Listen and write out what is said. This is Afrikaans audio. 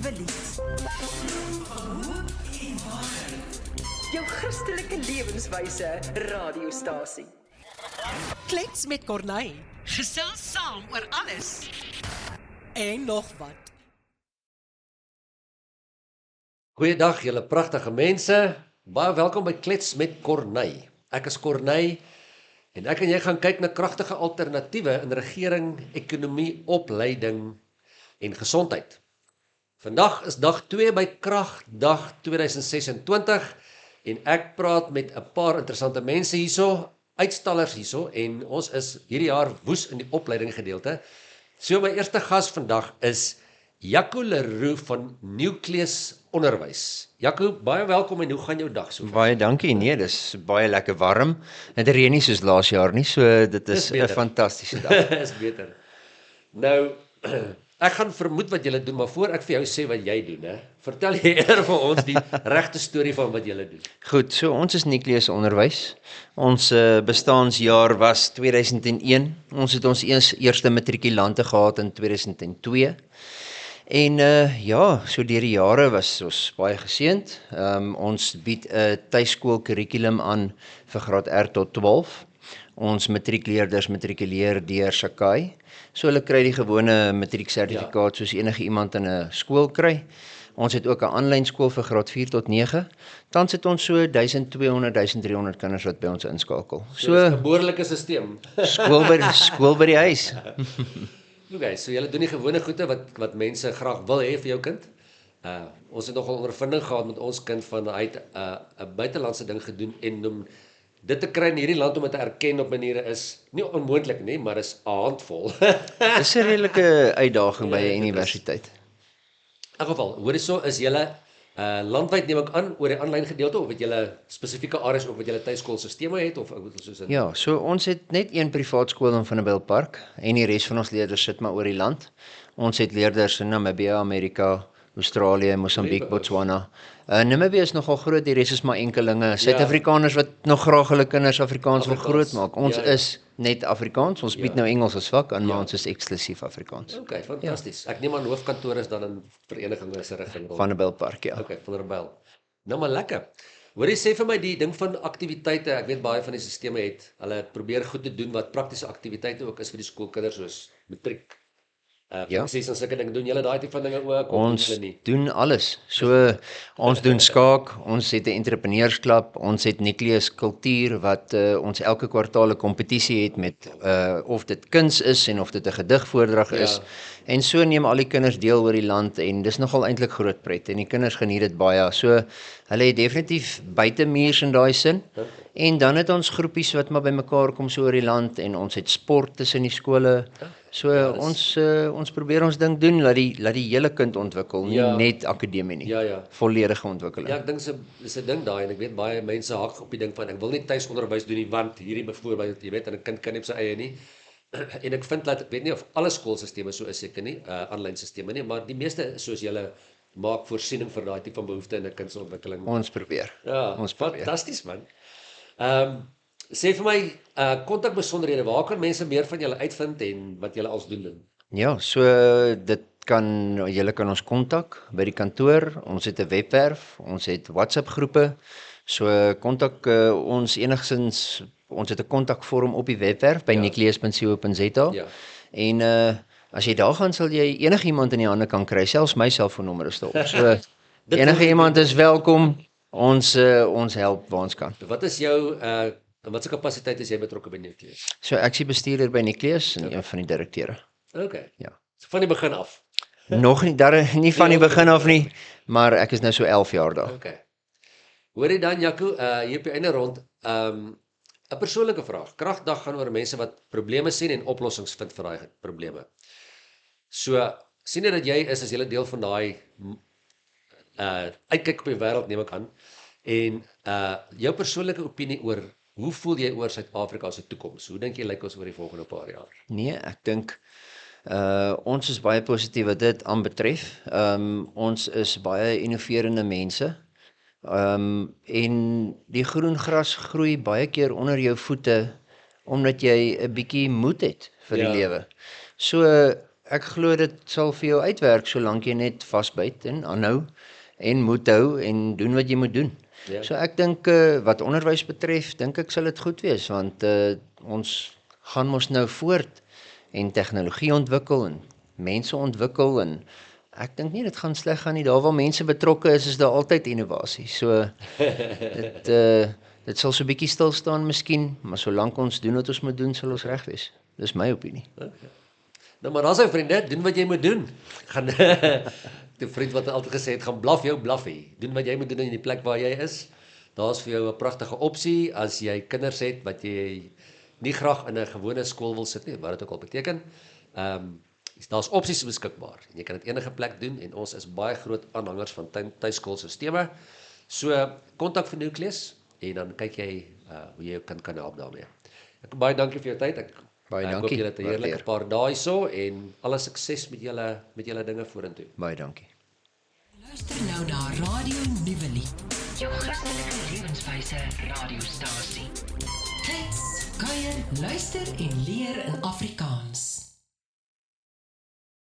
nuwe lied. Jou Christelike lewenswyse radiostasie. Klets met Corneille Gesels saam oor alles. en nog wat. Goeiedag julle pragtige mense, baie welkom by Klets met Corneille. Ek is Corneille en ek en jy gaan kyk na kragtige alternatiewe in regering, ekonomie, opleiding en gesondheid. Vandag is dag 2 by Kragdag 2026 en ek praat met 'n paar interessante mense hierso, uitstallers hierso en ons is hierdie jaar woes in die opleiding gedeelte. So my eerste gas vandag is Jaco Leroux van Nucleus Onderwys. Jaco, baie welkom en hoe gaan jou dag so? Baie dankie. Nee, dis baie lekker warm. Dit reën nie soos laas jaar nie, so dit is 'n beter. fantastiese dag. Is beter. Nou, ek gaan vermoed wat julle doen, maar voor ek vir jou sê wat jy doen, hè, vertel jy eerder vir ons die regte storie van wat julle doen. Goed, so ons is Nucleus Onderwys. Ons bestaansjaar was 2001. Ons het ons eerste matrikulante gehad in 2002. En ja, so deur die jare was ons baie geseënd. Ons bied 'n tuiskool kurrikulum aan vir graad R tot 12. Ons matriekleerders matrikuleer deur Sakai. So hulle kry die gewone matrieksertifikaat soos enige iemand in 'n skool kry. Ons het ook 'n aanlyn skool vir graad 4 tot 9. Tans het ons so 1200, 1300 kinders wat by ons inskakel. So, dis 'n behoorlike stelsel. Skool by die huis. Okay, so julle doen die gewone goede wat mense graag wil hê vir jou kind. Ons het nogal ondervinding gehad met ons kind van hy het 'n buitelandse ding gedoen en om dit te kry in hierdie land om dit te erken op maniere is nie onmoontlik nie, maar is 'n handvol. Dis 'n redelike uitdaging by Ja, 'n dit is. universiteit. In elk geval, hoor hierso is julle landwyd neem ek aan oor die aanlyn gedeelte of het julle spesifieke areas of wat julle tuiskoolstelsels het of soos in Ja, so ons het net een privaat skool in Vanderbijlpark en die res van ons leerders sit maar oor die land. Ons het leerders in Namibië, Amerika, Australië, Mosambiek, Botswana. Namibië is nogal groot, die res is maar enkelinge. Suid-Afrikaners wat nog graag hulle kinders Afrikaans wil groot maak. Ons is net Afrikaans. Ons bied nou Engels as vak aan, maar ons is eksklusief Afrikaans. Okay, fantasties. Ek neem aan hoofkantoor is dan in vereniging se rigting. Vanderbijlpark, ja. Okay, Vanderbijl. Nou maar lekker. Hoor jy sê vir my die ding van aktiwiteite, ek weet baie van die sisteme het, hulle probeer goed te doen wat praktiese aktiwiteite ook is vir die skoolkinders soos matriek. Ja. Presies, en sulke dinge doen julle daai tipe van dinge ook of Ons doen julle nie? doen alles. So ons doen skaak, ons het 'n entrepreneursklub, ons het Nucleus kultuur wat ons elke kwartaal 'n kompetisie het met of dit kuns is en of dit 'n gedigvoordrag is. En so neem al die kinders deel oor die land en dis nogal eintlik groot pret en die kinders geniet dit baie. So hulle het definitief buitemuurs in daai sin. En dan het ons groepies wat maar bymekaar kom so oor die land en ons het sport tussen die skole. So ons probeer ons ding doen, laat die hele kind ontwikkel, nie net akademie nie. Ja. Volledige ontwikkeling. Ja, ek dink dis 'n ding daai en ek weet baie mense haak op die ding van ek wil nie tuisonderwys doen nie want hierdie byvoorbeeld, jy weet, en 'n kind kan nie op sy eie nie. En ek vind dat ek weet nie of alle skoolstelsels so is seker nie, aanlyn stelsels nie, maar die meeste soos julle maak voorsiening vir daai tipe van behoefte in 'n kind se ontwikkeling. Ons probeer. Ja, ons probeer. Fantasties man. Sê vir my kontakbesonderhede, waar kan mense meer van julle uitvind en wat julle als doen? Ja, so julle kan ons kontak by die kantoor. Ons het 'n webwerf, ons het WhatsApp groepe. So kontak ons enigsins, ons het 'n kontakvorm op die webwerf by nucleus.co.za. Ja. En as jy daar gaan sal jy enigiemand in die hande kan kry, selfs my selfoonnommer is daarop. So enige iemand is welkom. Ons help waar ons kan. Wat is jou wat se kapasiteit is jy betrokke by Nucleus? So ek is die bestuurder by Nucleus en een van die direkteure. Okay. Ja. So van die begin af. Nog nie nie van die begin af nie, maar ek is nou so 11 jaar daar. Okay. Hoor jy dan Jaco, hier op die einde rond, 'n persoonlike vraag. Kragdag gaan oor mense wat probleme sien en oplossings vind vir daai probleme. So, sien jy dat jy is as jy deel van daai uitkyk op die wêreld neem ek aan. En jou persoonlike opinie oor hoe voel jy oor Suid-Afrika se toekoms? Hoe dink jy lyk ons oor die volgende paar jaar? Nee, ek dink ons is baie positief wat dit aanbetref. Ons is baie innoverende mense. En die groen gras groei baie keer onder jou voete omdat jy 'n bietjie moed het vir die lewe. So ek glo dit sal vir jou uitwerk solank jy net vasbyt en aanhou en moet hou en doen wat jy moet doen. Ja. So ek dink wat onderwys betref, dink ek sal dit goed wees want ons gaan mos nou voort en tegnologie ontwikkel en mense ontwikkel en ek dink nie dit gaan sleg gaan nie. Daar waar mense betrokke is daar altyd innovasie. So dit sal so 'n bietjie stil staan miskien, maar solank ons doen wat ons moet doen, sal ons reg wees. Dis my opinie. Nou maar dan sy vriende, doen wat jy moet doen. Gaan die vriend wat altyd gesê het, gaan blaf jou blaffie. Doen wat jy moet doen in die plek waar jy is. Daar's vir jou 'n pragtige opsie as jy kinders het wat jy nie graag in 'n gewone skool wil sit nie, wat dit ook al beteken. Daar's opsies beskikbaar. En jy kan dit enige plek doen en ons is baie groot aanhangers van tuiskoolsisteme. So kontak vir Nucleus en dan kyk jy hoe jy kan help daarmee. Ek baie dankie vir jou tyd. Ek hoop julle het 'n heerlike paar dae hierso en alle sukses met julle dinge vorentoe. Baie dankie. Luister nou na Radio Nuwe Lied. Jou Christelike lewenswyse radiostasie. Klets, kuier, luister en leer in Afrikaans.